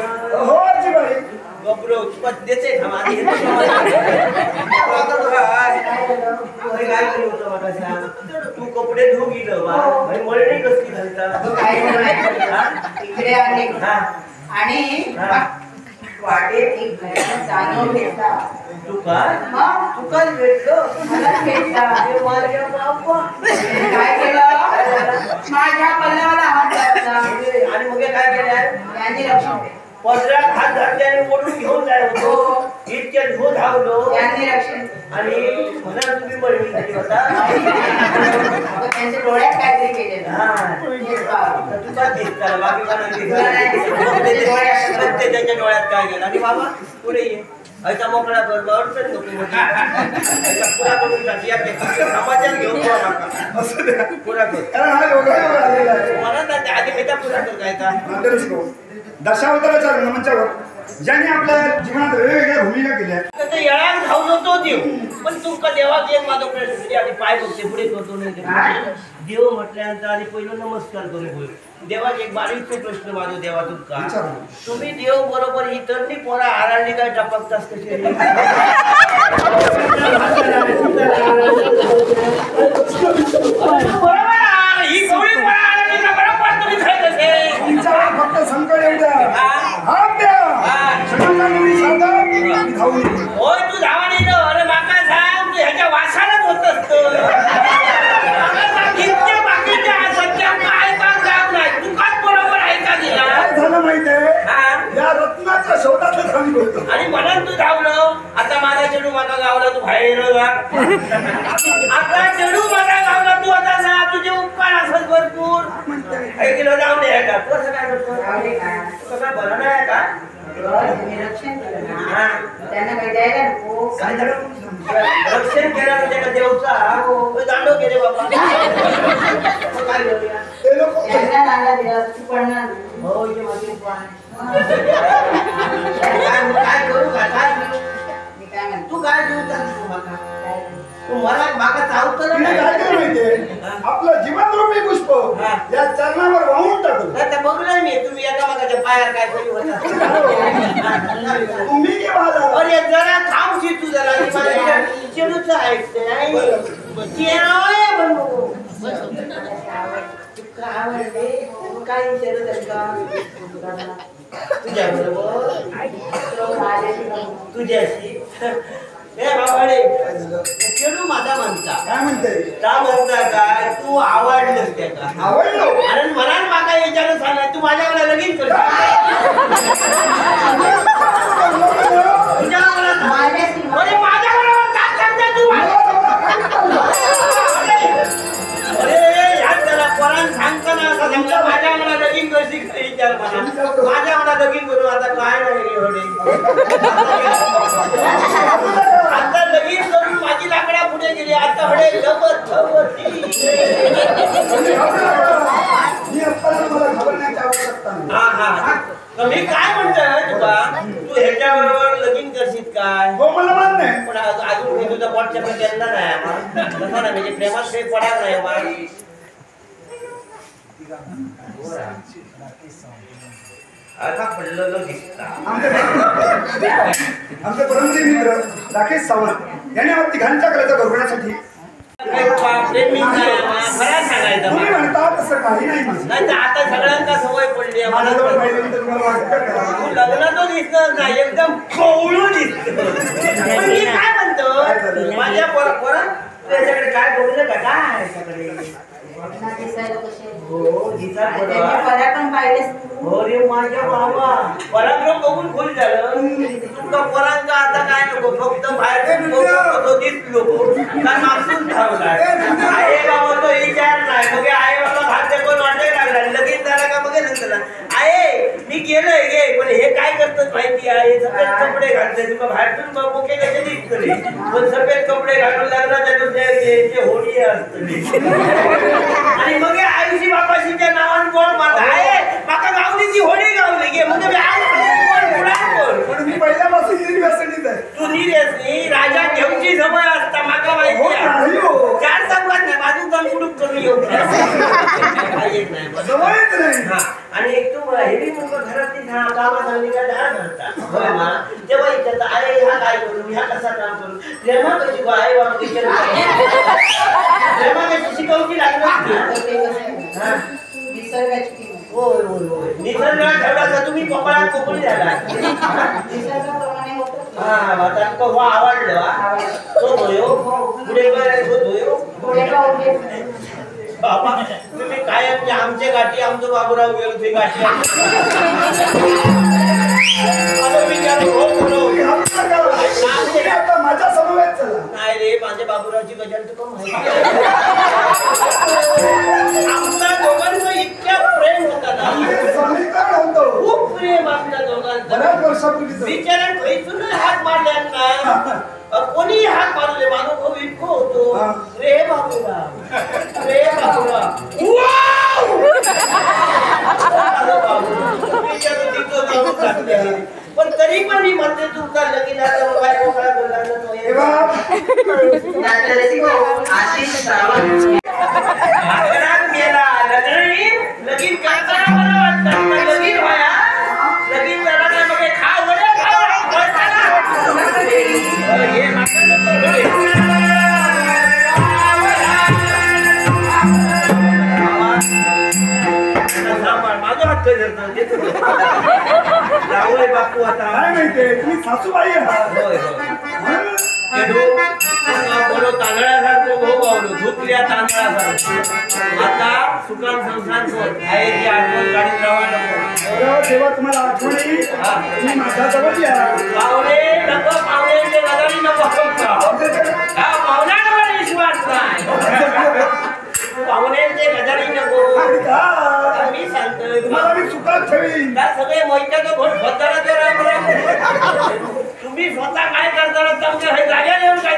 हो आजी बाई गबरो पद्धतीचे धमाली काय केलं होतं मला सांग तू कपडे धुवून गेलं भाई मळणी कसली घालता इकडे आले आणि वाटेत एक भयानक दानव भेटला तू काय भेटलो मला भेटला माझ्या बाप्पा काय केलं माझ्या पल्ल्याला हात घातला आणि मग काय केलं यांनी रक्षण पदरात हात घातल्याने ओढून घेऊन जाय होतो इतक्या धो धावलो यांनी रक्षण आणि म्हणा तुम्ही मळणी घाली होता त्यांच्या डोळ्यात काहीतरी केलेलं तुझा दिसला बाकी त्याच्या डोळ्यात काय गेलं आणि बाबा पुढे ये ऐसा मोकळा कर अडचण नको पुरा करून टाक या समाचार घेऊन पुरा कर मला आधी बेटा पुरा कर काय का दशावताराच्या रंगमंचावर ज्यांनी आपल्या जीवनात वेगवेगळ्या भूमिका केल्या येळात धावलो तो देव पण तुमका देवाच एक माझा प्रश्न आणि पाय बघते पुढे करतो नाही देव म्हटल्यानंतर आणि पहिलं नमस्कार करू देवाच एक बारीकचा प्रश्न माझो देवा तुमका तुम्ही देव बरोबर ही तरणी पोरा आराळली काय टपकतास कशी बरोबर ही कवळी पोरा आराळली का बरोबर तुम्ही खायचं असे तुमच्यावर फक्त संकट एवढं हात द्या होय तू धावा नाही अरे माका सांग तू ह्याच्या वासालाच होत असतो इतक्या बाकीच्या सध्या काय काम जात नाही तू काय बरोबर ऐका गेला झालं माहितीये या रत्नाच्या शोधातच आम्ही बोलतो आणि म्हणून तू धावलो आता माझा चेडू माझा गावला तू बाहेर आता चेडू माझा गावला तू आता ना तुझे उपकार असत भरपूर ऐकलं जाऊ दे का तू असं काय करतो कसं बरं नाही का रक्षण त्यांना काही द्यायला नको काय रक्षण केलं म्हणजे का देवचा दांडो केले बाबा ते लोक त्यांना नाला दिला तू पडणार हो ये माझे काय करू का काय मी काय म्हणतो तू काय देऊ तू मला मागा चावतो तिने काय केलं माहितीये आपलं जीवनरूपी पुष्प या चरणावर वाहून टाकलं आता बघलं मी तुम्ही एका मागाच्या पायावर काय करू होता तुम्ही की माझा अरे जरा थांबशी तू जरा चेडूच ऐकते काय तुझ्या बरोबर तुझ्याशी ए बाबाडे चेडू माझा म्हणता काय म्हणते का म्हणता काय तू आवडलंस त्याका आवडलो आणि म्हणाल माका याच्यानं सांगा तू माझ्याकडे लगीन कर अरे माझ्याबरोबर काय सांगता तू अरे ह्यात त्याला पोरान सांगताना असं सांगता माझ्या मला लगीन करशी विचार म्हणा माझ्या मला लगीन करू आता काय नाही आता लगीन करून माझी लाकडा पुढे गेली आता हडे लवकर मी काय म्हणतोय तुला तू ह्याच्याबरोबर लगीन करशील काय हो मला मान नाही पण अजून मी तुझा पॉट चपट केला नाही तसा ना म्हणजे प्रेमात काही पडा नाही आता पडलेलं दिसता आमचे परमप्रिय मित्र राकेश सावंत यांनी आम्हाला तिघांच्या कलेचा गौरवण्यासाठी तुम्ही म्हणता तसं काही नाही नाही तर आता सगळ्यांना सवय पडली आहे मला माझ्याजवळ पाहिजे तुम्हाला वाटतं तू लग्न तो दिसत नाही एकदम कवळू दिसत पण मी काय म्हणतो माझ्या पोरा त्याच्याकडे काय बघू नका काय त्याच्याकडे हो दिसा पराक्रम पाहिलेस हो रे माझ्या बाबा पराक्रम बघून खोल झालं तुमका पोरांचा आता काय नको फक्त बाहेर दिसलो काय मागून धावलाय आई बाबा तो विचार नाही मग आई बाबा भाग्य कोण वाटायला लागला लगेच झाला का मग नंतर आहे मी केलंय गे पण हे काय करतात माहिती आहे सफेद कपडे घालते तुला बाहेरतून मोके कसे दिसतले पण सफेद कपडे घालून लग्नाच्या तुमच्या होळी असतली आणि मग आईची बापाशीच्या नावानं कोण माझा आहे माका गावलीची होळी गावली गे म्हणजे मी आज कोण पण मी पहिल्यापासून युनिव्हर्सिटीत आहे तू नीरेसनी राजा घेऊची समय असता माका माहिती आहे चार संघात नाही बाजू जाऊन कुडूप करून येऊ सवयच नाही आणि एक तू हेवी मुलं घरातली काम मामा सांगली का डाळ घालतात होय मा तेव्हा विचारता अरे ह्या काय करू ह्या कसा काम करू प्रेमा कशी गो आई बाबा विचार प्रेमा कशी शिकवची लागणार निसर्गाची किंमत. होय होय होय निसर्गात ठेवला तर तुम्ही कपाळात कोकणी झाला निसर्गाप्रमाणे होतं. हा आता तो हो आवडलं हा? तो धोयो पुढे काय तो धोयो पुढे का उभे? बाबा तुम्ही कायम आमच्या गाठी आमचं बाबूराव गेलो तुम्ही गाठी आता विचार हो बोलो आता माझ्या समवेत चला. नाही रे माझ्या बाबूरावची गजल तुका माहिती आहे. आमच्या दोघांचं इतक्या प्रेम होता ना ते समीकरण होतं. खूप प्रेम आमच्या दोघांचं बऱ्याच वर्षापूर्वीचं. बिचाऱ्यान खैसून हात मारल्यान काय कोणी हात मारले माझा भाऊ इतकं होतो रे बाबूराव रे बाबूराव पण तरी पण मी म्हणते तुमचा लगीन लगीन काय लगीन व्हाया लगीन झाला मग खा माझा हात राहुल बापू आता काय माहितीये तुम्ही सासूबाई आहात. होय बोलो तांदळासारखं भाऊ गावलो धुतल्या तांदळासारखं आता सुकान संसार सोड आईची आठवण काढून राहा नको तेव्हा तुम्हाला आठवण येईल तुम्ही माझ्या जवळ या. पाहुणे नको पाहुण्यांचे नजरी नको हा पाहुण्यांवर विश्वास नाही पाहुण्यांचे गजारी नको मी सांगतोय तुम्हाला मी सुखात ठेवीन. त्या सगळे मोहित्याचं घोट स्वतःला ते राम तुम्ही स्वतः काय करताना तुमच्या हे जाग्यावर येऊन काय